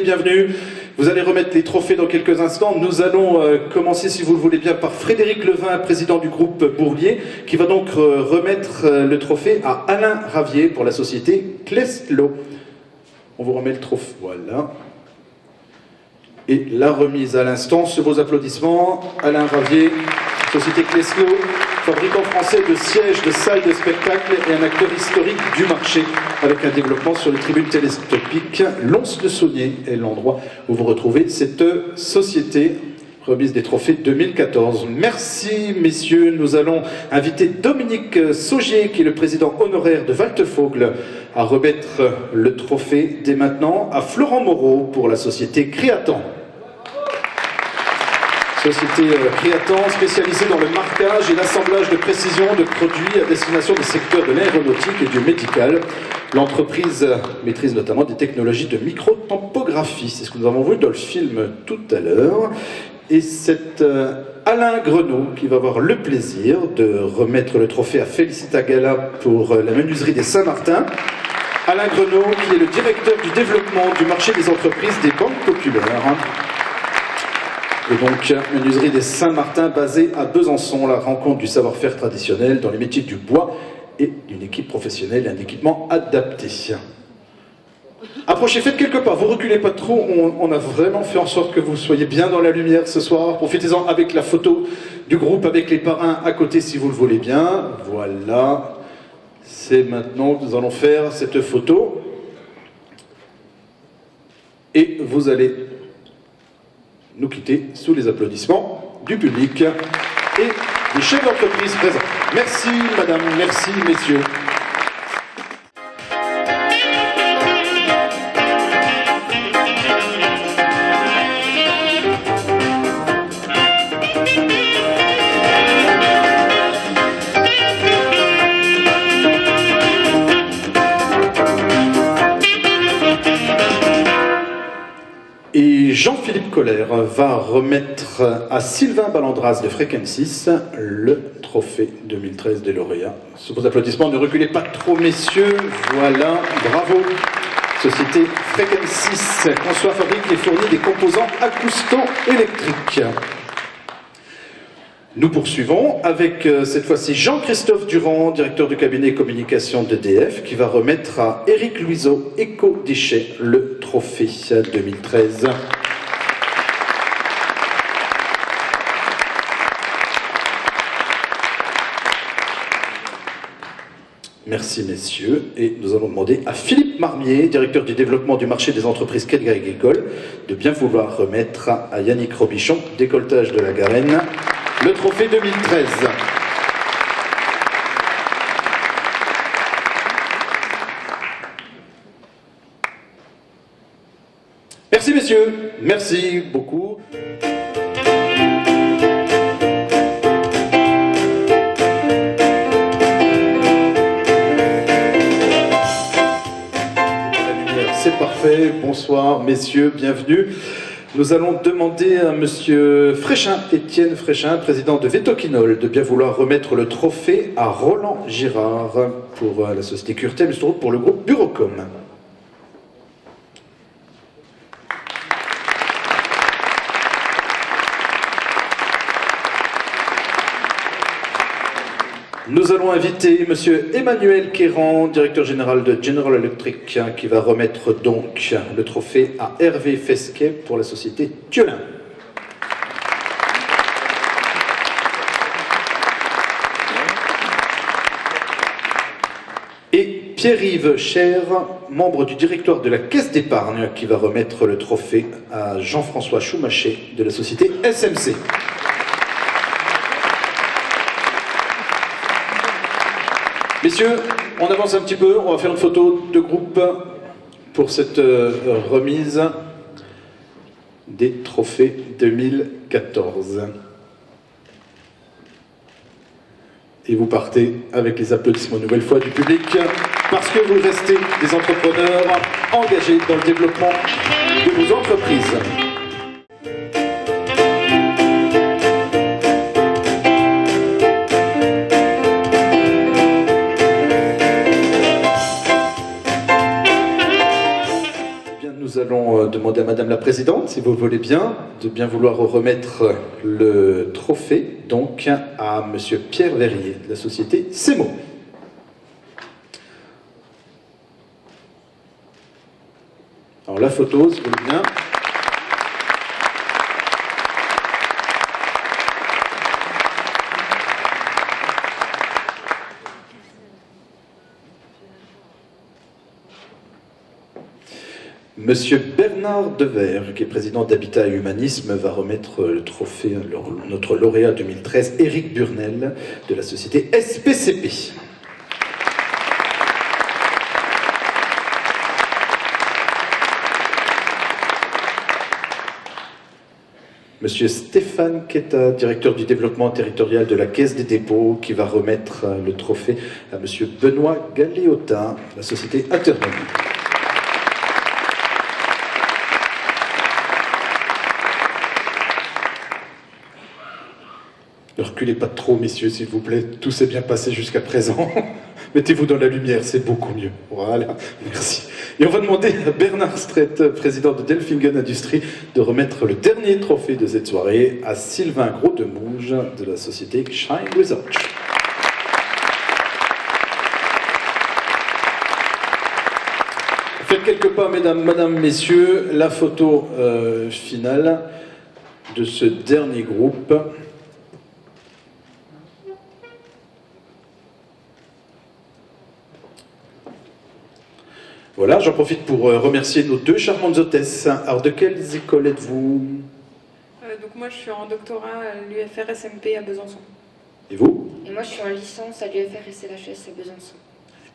bienvenue, bienvenue. Vous allez remettre les trophées dans quelques instants. Nous allons commencer, si vous le voulez bien, par Frédéric Levin, président du groupe Bourlier, qui va donc remettre le trophée à Alain Ravier pour la société Kleslo. On vous remet le trophée, voilà. Et la remise à l'instant, sur vos applaudissements, Alain Ravier, société Kleslo, fabricant français de sièges, de salles de spectacle et un acteur historique du marché, avec un développement sur les tribunes télescopiques. Lons-le-Saunier est l'endroit où vous retrouvez cette société. Remise des trophées 2014. Merci, messieurs. Nous allons inviter Dominique Saugier, qui est le président honoraire de Waltefogle, à remettre le trophée dès maintenant à Florent Moreau pour la société Créatan. Société Créatan, spécialisée dans le marquage et l'assemblage de précision de produits à destination des secteurs de l'aéronautique et du médical. L'entreprise maîtrise notamment des technologies de microtempographie. C'est ce que nous avons vu dans le film tout à l'heure. Et c'est Alain Grenot qui va avoir le plaisir de remettre le trophée à Félicita Gala pour la menuiserie des Saint-Martin. Alain Grenot qui est le directeur du développement du marché des entreprises des banques populaires. Et donc, menuiserie des Saint-Martin basée à Besançon, la rencontre du savoir-faire traditionnel dans les métiers du bois et d'une équipe professionnelle et un équipement adapté. Approchez, faites quelques pas, vous reculez pas trop, on a vraiment fait en sorte que vous soyez bien dans la lumière ce soir. Profitez-en avec la photo du groupe, avec les parrains à côté si vous le voulez bien. Voilà, c'est maintenant que nous allons faire cette photo. Et vous allez nous quitter sous les applaudissements du public et des chefs d'entreprise présents. Merci madame, merci messieurs. Jean-Philippe Colère va remettre à Sylvain Ballandras de Frequensis le trophée 2013 des lauréats. Sous vos applaudissements, ne reculez pas trop, messieurs. Voilà, bravo. Société Frequensis conçoit, fabrique et fournit des composants acousto-électriques. Nous poursuivons avec cette fois-ci Jean-Christophe Durand, directeur du cabinet communication d'EDF, qui va remettre à Éric Louiseau, Éco-Déchets, le trophée 2013. Merci messieurs, et nous allons demander à Philippe Marmier, directeur du développement du marché des entreprises Crédit Agricole, de bien vouloir remettre à Yannick Robichon, décolletage de la Garenne, le trophée 2013. Merci messieurs, merci beaucoup. C'est parfait, bonsoir messieurs, bienvenue. Nous allons demander à monsieur Fréchin, Étienne Fréchin, président de Vetoquinol, de bien vouloir remettre le trophée à Roland Girard pour la société Curtem, pour le groupe Burocom. Nous allons inviter monsieur Emmanuel Quéran, directeur général de General Electric, qui va remettre donc le trophée à Hervé Fesquet pour la société Thiolin. Et Pierre-Yves Cher, membre du directoire de la Caisse d'épargne, qui va remettre le trophée à Jean-François Choumaché de la société SMC. Messieurs, on avance un petit peu, on va faire une photo de groupe pour cette remise des trophées 2014. Et vous partez avec les applaudissements une nouvelle fois du public, parce que vous restez des entrepreneurs engagés dans le développement de vos entreprises. Nous allons demander demander à Madame la Présidente, si vous le voulez bien, de bien vouloir remettre le trophée donc à Monsieur Pierre Verrier de la société CEMO. Alors la photo, si vous voulez bien. Monsieur Bernard Devers, qui est président d'Habitat et Humanisme, va remettre le trophée à notre lauréat 2013, Éric Burnel, de la société SPCP. Monsieur Stéphane Quetta, directeur du développement territorial de la Caisse des dépôts, qui va remettre le trophée à Monsieur Benoît Galéotin, de la société Atherton. Ne reculez pas trop, messieurs, s'il vous plaît. Tout s'est bien passé jusqu'à présent. Mettez-vous dans la lumière, c'est beaucoup mieux. Voilà, merci. Et on va demander à Bernard Strait, président de Delfingen Industrie, de remettre le dernier trophée de cette soirée à Sylvain Gros-de-Mouge de la société Shine Research. Faites quelques pas, mesdames, messieurs, la photo finale de ce dernier groupe. Voilà, j'en profite pour remercier nos deux charmantes hôtesses. Alors, de quelles écoles êtes-vous? Donc moi, je suis en doctorat à l'UFR SMP à Besançon. Et vous? Et moi, je suis en licence à l'UFR SLHS à Besançon.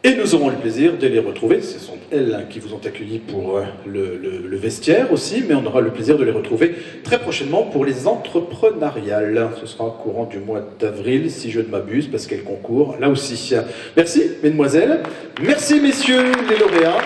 Et nous aurons le plaisir de les retrouver. Ce sont elles qui vous ont accueillis pour le vestiaire aussi, mais on aura le plaisir de les retrouver très prochainement pour les entrepreneuriales. Ce sera au courant du mois d'avril, si je ne m'abuse, parce qu'elles concourent là aussi. Merci, mesdemoiselles. Merci, messieurs les lauréats.